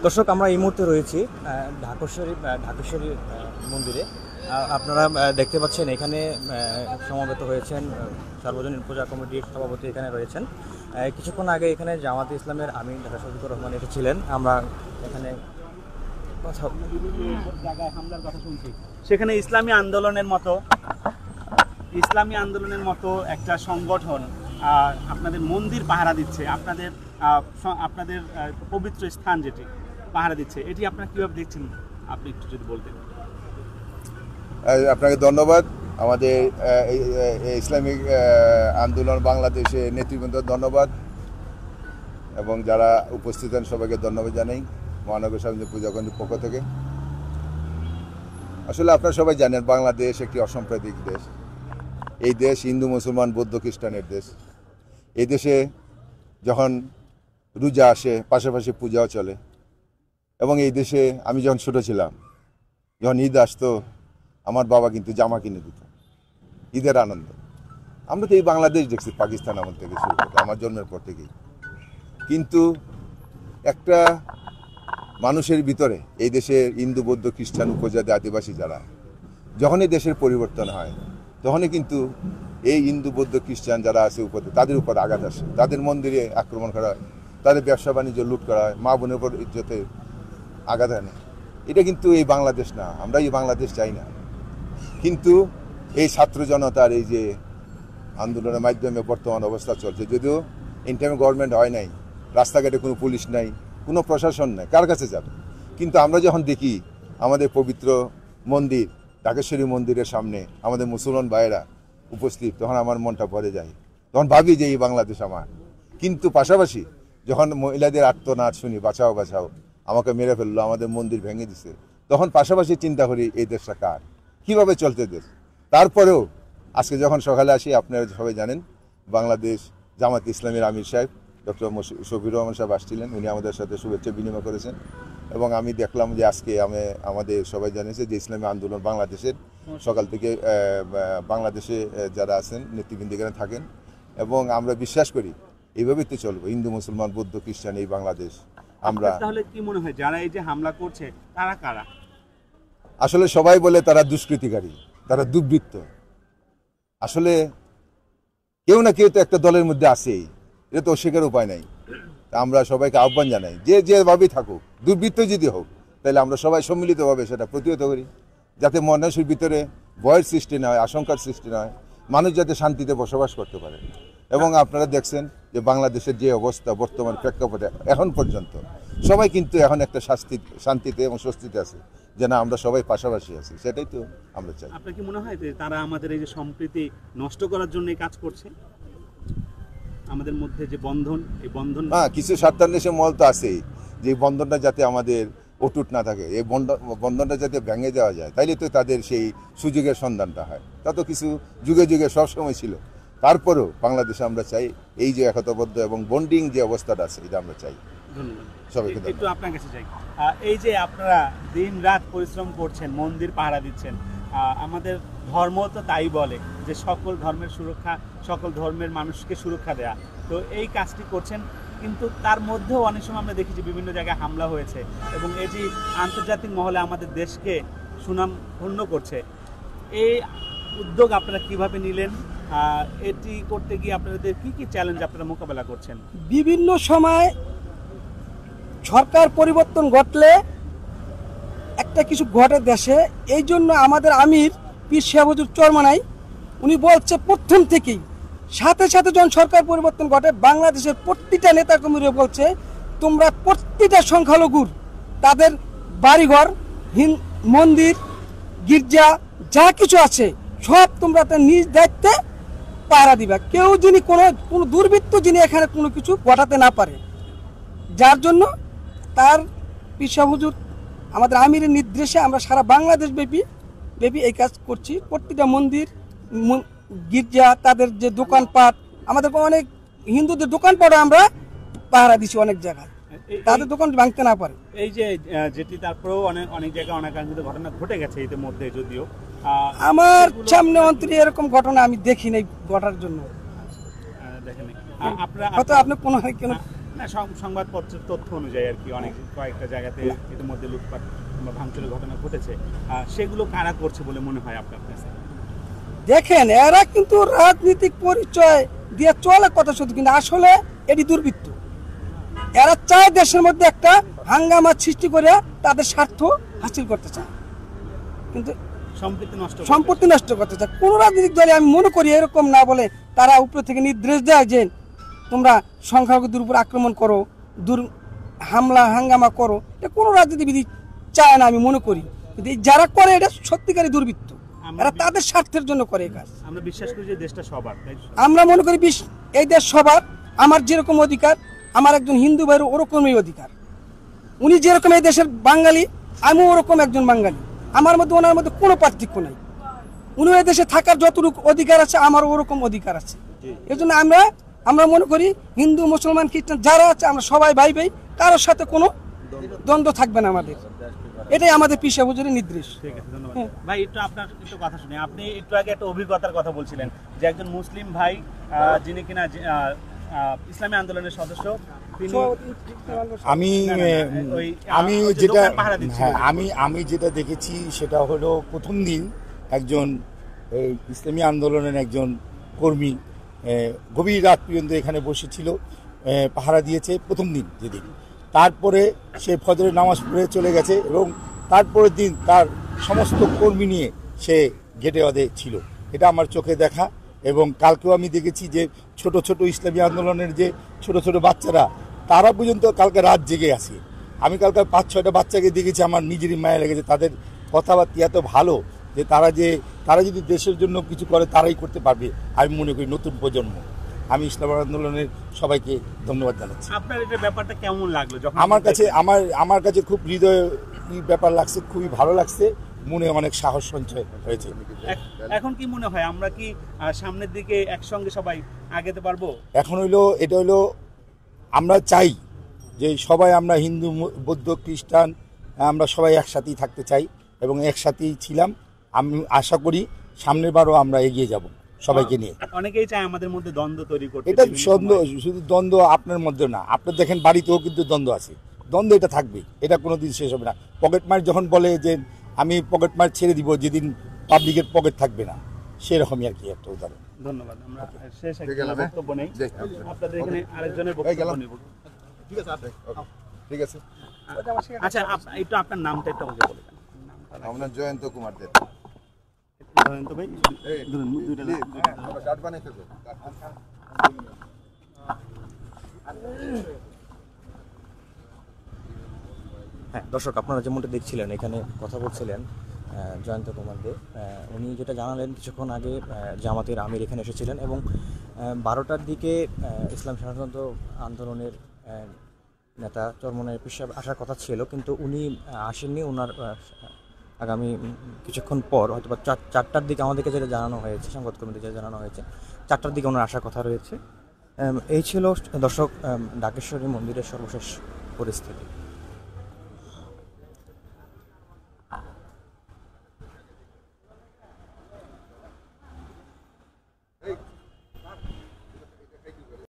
দর্শক, আমরা এই মুহূর্তে রয়েছি ঢাকেশ্বরী মন্দিরে। আপনারা দেখতে পাচ্ছেন এখানে সমবেত হয়েছেন সার্বজনীন পূজা কমিটির সভাপতি এখানে রয়েছেন। কিছুক্ষণ আগে এখানে জামাতে ইসলামের আমির ঢাকা শফিকুর রহমান এসেছিলেন। আমরা এখানে জায়গায় হামলার কথা শুনছি, সেখানে ইসলামী আন্দোলনের মতো একটা সংগঠন আপনাদের মন্দির পাহারা দিচ্ছে, আপনাদের পবিত্র স্থান যেটি পাহারা দিচ্ছে, এটি আপনারা কিভাবে দেখছেন? আপনি একটু যদি বলতেন। আপনাকে ধন্যবাদ। আমাদের ইসলামিক আন্দোলন বাংলাদেশে নেতৃবৃন্দ ধন্যবাদ, এবং যারা উপস্থিত হন সবাইকে ধন্যবাদ জানাই মহানগর স্বামী পূজা কমিটির পক্ষ থেকে। আসলে আপনারা সবাই জানেন বাংলাদেশ একটি অসাম্প্রদায়িক দেশ। এই দেশ হিন্দু মুসলমান বৌদ্ধ খ্রিস্টানের দেশ। এই দেশে যখন রোজা আসে পাশাপাশি পূজাও চলে, এবং এই দেশে আমি যখন ছোটো ছিলাম, যখন ঈদ আসতো আমার বাবা কিন্তু জামা কিনে দিত, ঈদের আনন্দ। আমরা তো এই বাংলাদেশ দেখছি পাকিস্তান আমল থেকে শুরু করতে, আমার জন্মের পর থেকেই। কিন্তু একটা মানুষের ভিতরে এই দেশের হিন্দু বৌদ্ধ খ্রিস্টান উপজাতি আদিবাসী যারা, যখনই দেশের পরিবর্তন হয় তখনই কিন্তু এই হিন্দু বৌদ্ধ খ্রিস্টান যারা আছে তাদের উপর আঘাত আসে, তাদের মন্দিরে আক্রমণ করা হয়, তাদের ব্যবসা বাণিজ্য লুট করা হয়, মা বোনের উপর ইজ্জতে আঘাত আনে। এটা কিন্তু এই বাংলাদেশ না, আমরা এই বাংলাদেশ চাই না। কিন্তু এই ছাত্র জনতার এই যে আন্দোলনের মাধ্যমে বর্তমান অবস্থা চলছে, যদিও ইন টাইমে গভর্নমেন্ট হয় নাই, রাস্তাঘাটে কোনো পুলিশ নাই, কোনো প্রশাসন নাই, কার কাছে যাবে? কিন্তু আমরা যখন দেখি আমাদের পবিত্র মন্দির ঢাকেশ্বরী মন্দিরের সামনে আমাদের মুসলমান ভাইয়েরা উপস্থিত, তখন আমার মনটা ভরে যায়, তখন ভাবি যে এই বাংলাদেশ আমার। কিন্তু পাশাপাশি যখন মহিলাদের আর্তনাদ শুনি, বাঁচাও বাঁচাও, আমাকে মেরে ফেললো, আমাদের মন্দির ভেঙে দিছে, তখন পাশাপাশি চিন্তা করি এই দেশটা কার, কীভাবে চলতে দেশ। তারপরেও আজকে যখন সকালে আসি, আপনারা সবাই জানেন বাংলাদেশ জামাত ইসলামের আমির সাহেব ডক্টর শফিকুর রহমান সাহেব আসছিলেন, উনি আমাদের সাথে শুভেচ্ছা বিনিময় করেছেন। এবং আমি দেখলাম যে আজকে আমাদের সবাই জানিয়েছে যে ইসলামী আন্দোলন বাংলাদেশের সকাল থেকে বাংলাদেশে যারা আছেন নেতৃবৃন্দ এখানে থাকেন, এবং আমরা বিশ্বাস করি এইভাবেই তো চলবো, হিন্দু মুসলমান বৌদ্ধ খ্রিস্টান এই বাংলাদেশ। আমরা তাহলে কি মনে হয় যারা এই যে হামলা করছে তারা কারা? আসলে সবাই বলে তারা দুষ্কৃতিকারী, তারা দুর্বৃত্ত। আসলে কেউ না কেউ তো একটা দলের মধ্যে আছেই, এটা তো অস্বীকার উপায় নাই। আমরা সবাইকে আহ্বান জানাই যে যেভাবেই থাকুক, দুর্বৃত্ত যদি হোক, তাহলে আমরা সবাই সম্মিলিতভাবে সেটা প্রতিহত করি, যাতে মানুষের ভিতরে ভয়ের সৃষ্টি না হয়, আশঙ্কার সৃষ্টি না হয়, মানুষ যাতে শান্তিতে বসবাস করতে পারে। এবং আপনারা দেখছেন যে বাংলাদেশের যে অবস্থা বর্তমান প্রেক্ষাপটে এখন পর্যন্ত, সবাই কিন্তু এখন একটা শান্তিতে এবং স্বস্তিতে আছে, যে না আমরা সবাই পাশাপাশি আছি, সেটাই তো আমরা চাই। আপনার কি মনে হয় যে তারা আমাদের এই যে সম্প্রীতি নষ্ট করার জন্য কাজ করছে? আমাদের মধ্যে যে বন্ধন, এই বন্ধন, হ্যাঁ, কিছু স্বার্থান্বেষী মহল তো আছেই, যে এই বন্ধনটা যাতে আমাদের অটুট না থাকে, এই বন্ধনটা যাতে ভেঙে দেওয়া যায়, তাইলে তো তাদের সেই সুযোগের সন্ধানটা হয়। তা তো কিছু যুগে যুগে সবসময় ছিল। তারপরেও বাংলাদেশে আমরা চাই এই যে একতাবদ্ধ এবং বন্ডিং যে অবস্থাটা আছে, এটা আমরা চাই। ধন্যবাদ। সবাইকে একটু আপনার কাছে চাই, এই যে আপনারা দিন রাত পরিশ্রম করছেন, মন্দির পাহারা দিচ্ছেন, আমাদের ধর্ম তো তাই বলে যে সকল ধর্মের সুরক্ষা, সকল ধর্মের মানুষকে সুরক্ষা দেয়া। তো এই কাজটি করছেন, কিন্তু তার মধ্যেও অনেক সময় আমরা দেখি যে বিভিন্ন জায়গায় হামলা হয়েছে, এবং এটি আন্তর্জাতিক মহলে আমাদের দেশকে সুনাম ধন্য করছে। এই উদ্যোগ আপনারা কিভাবে নিলেন? এটি করতে গিয়ে আপনাদের কি কি চ্যালেঞ্জ আপনারা মোকাবেলা করছেন? বিভিন্ন সময় সরকার পরিবর্তন ঘটলে একটা কিছু ঘটে দেশে, এই জন্য আমাদের আমির পীর সাহেব হুজুর চরমনাই উনি বলছে প্রথম থেকেই, সাথে সাথে যখন সরকার পরিবর্তন ঘটে বাংলাদেশের প্রতিটা নেতা কর্মীরা বলছে তোমরা প্রতিটা সংখ্যালঘুর তাদের বাড়িঘর, মন্দির, গির্জা যা কিছু আছে সব তোমরা তার নিজ দায়িত্বে পাহারা দিবা, কেউ যিনি কোনো দুর্বৃত্ত যিনি এখানে কোনো কিছু ঘটাতে না পারে। যার জন্য তার পীর সাহেব হুজুর আমাদের আমিরের নির্দেশে আমরা সারা বাংলাদেশ ব্যাপী এই কাজ করছি। প্রতিটা মন্দির, গির্জা, তাদের যে দোকানপাট, আমাদের অনেক হিন্দুদের দোকানপাটও আমরা পাহারা দিছি অনেক জায়গায়, তাদের দোকান ভাঙতে না পারে। এই যে যেটি তারপরেও অনেক জায়গায় অনাকাঙ্ক্ষিত ঘটনা ঘটে গেছে ইতিমধ্যে, যদিও আমার সামনে অন্তরে এরকম ঘটনা আমি দেখি নাই ঘটার জন্য। দেখেন হয়তো আপনি কোনো না সংবাদপত্রের তথ্য অনুযায়ী আর কি অনেক কয়েকটা জায়গাতে ইতিমধ্যে লুটপাট কিংবা ভাঙচুরের ঘটনা ঘটেছে, সেগুলো কারা করছে বলে মনে হয় আপনার কাছে? দেখেন, এরা কিন্তু রাজনৈতিক পরিচয় দিয়ে চলে কথা শুধু, কিন্তু আসলে এটি দুর্বৃত্ত। এরা চায় দেশের মধ্যে একটা হাঙ্গামা সৃষ্টি করে তাদের স্বার্থ হাসিল করতে চায়, কিন্তু সম্পত্তি নষ্ট করতে চায়। কোন রাজনৈতিক দলে আমি মনে করি এরকম না বলে তারা উপর থেকে নির্দেশ দেয় যে তোমরা সংখ্যালঘুদের উপর আক্রমণ করো, হামলা হাঙ্গামা করো, এটা কোনো রাজনীতিবিদ চায় না আমি মনে করি। কিন্তু যারা করে এটা সত্যিকারই দুর্বৃত্ত, এরা তাদের স্বার্থের জন্য করে এই কাজ। আমরা বিশ্বাস করি যে দেশটা সবার, আমরা মনে করি এই দেশ সবার। আমার যেরকম অধিকার, আমার একজন হিন্দু ভাইয়ের ওরকমই অধিকার। উনি যেরকম এই দেশের বাঙালি, আমিও ওরকম একজন বাঙালি। আমার মধ্যে ওনার মধ্যে কোনো পার্থক্য নাই। উনি এই দেশে থাকার যতটুকু অধিকার আছে আমারও ওরকম অধিকার আছে। এই জন্য আমরা মনে করি হিন্দু মুসলমান খ্রিস্টান যারা আছে আমরা সবাই ভাই ভাই, কারোর সাথে কোনো দ্বন্দ্ব থাকবে না আমাদের। এটাই আমাদের পীর সাহেব হুজুরের নির্দেশ। ঠিক আছে, ধন্যবাদ ভাই। আপনার একটু কথা শুনি। আপনি একটু আগে একটা অভিজ্ঞতার কথা বলছিলেন যে একজন মুসলিম ভাই যিনি কিনা ইসলামী আন্দোলনের সদস্য, আমি যেটা দেখেছি সেটা হলো প্রথম দিন একজন ইসলামী আন্দোলনের একজন কর্মী গভীর রাত পর্যন্ত এখানে বসেছিল, পাহারা দিয়েছে প্রথম দিন যেদিন। তারপরে সে ফজরের নামাজ পড়ে চলে গেছে এবং তারপরের দিন তার সমস্ত কর্মী নিয়ে সে গেটে অদে ছিল। এটা আমার চোখে দেখা। এবং কালকেও আমি দেখেছি যে ছোট ছোট ইসলামী আন্দোলনের যে ছোট ছোট বাচ্চারা, তারা পর্যন্ত কালকে রাত জেগে আছে। আমি কালকে 5-6টা বাচ্চাকে দেখেছি, আমার নিজেরই মায়া লেগেছে। তাদের কথাবার্তা এত ভালো যে তারা যদি দেশের জন্য কিছু করে তারাই করতে পারবে। আমি মনে করি নতুন প্রজন্ম। আমি ইসলামী আন্দোলনের সবাইকে ধন্যবাদ জানাচ্ছি। আপনার এটা ব্যাপারটা কেমন লাগলো? আমার কাছে খুব হৃদয় ব্যাপার লাগছে, খুবই ভালো লাগছে, মনে অনেক সাহস সঞ্চয় হয়েছে। এখন কি মনে হয় আমরা কি সামনের দিকে একসঙ্গে সবাই আগাতে পারবো? এখন এটা হইলো আমরা চাই যে সবাই আমরা হিন্দু বৌদ্ধ খ্রিস্টান আমরা সবাই একসাথেই থাকতে চাই এবং একসাথেই ছিলাম। আমি আশা করি সামনের বারও আমরা এগিয়ে যাব সবাইকে নিয়ে। অনেকেই চায় আমাদের মধ্যে দ্বন্দ্ব তৈরি করতে। এটা শুধু দ্বন্দ্ব আপনার মধ্যে না, আপনার দেখেন বাড়িতেও কিন্তু দ্বন্দ্ব আছে। দ্বন্দ্ব এটা থাকবে, এটা কোনো দিন শেষ হবে না। পকেট মার যখন বলে যে আমি পকেট মার ছেড়ে দিব যেদিন পাবলিকের পকেট থাকবে না, সেরকমই আর কি একটা উদাহরণ। ধন্যবাদ। আমরা শেষ একটা বক্তব্য নেই, আপনাদের এখানে আরেকজনের বক্তব্য নেব। ঠিক আছে। আচ্ছা, একটু আপনার নামটা একটু আমাকে বলে দেন। আমরা জয়ন্ত কুমার দেব। জয়ন্ত ভাই, হ্যাঁ দর্শক, আপনারা যেমনটা দেখছিলেন এখানে কথা বলছিলেন জয়ন্ত কুমার দে। উনি যেটা জানালেন কিছুক্ষণ আগে জামাতের আমির এখানে এসেছিলেন এবং 12টার দিকে ইসলাম স্বাধীনতা আন্দোলনের নেতা চরমনাই পীর সাহেব আসার কথা ছিল, কিন্তু উনি আসেননি। ওনার আগামী কিছুক্ষণ পর হয়তো বা 4টার দিকে আমাদেরকে যেটা জানানো হয়েছে, সংবাদকর্মীদের যেটা জানানো হয়েছে, 4টার দিকে ওনার আসার কথা রয়েছে। এই ছিল দর্শক ঢাকেশ্বরী মন্দিরের সর্বশেষ পরিস্থিতি।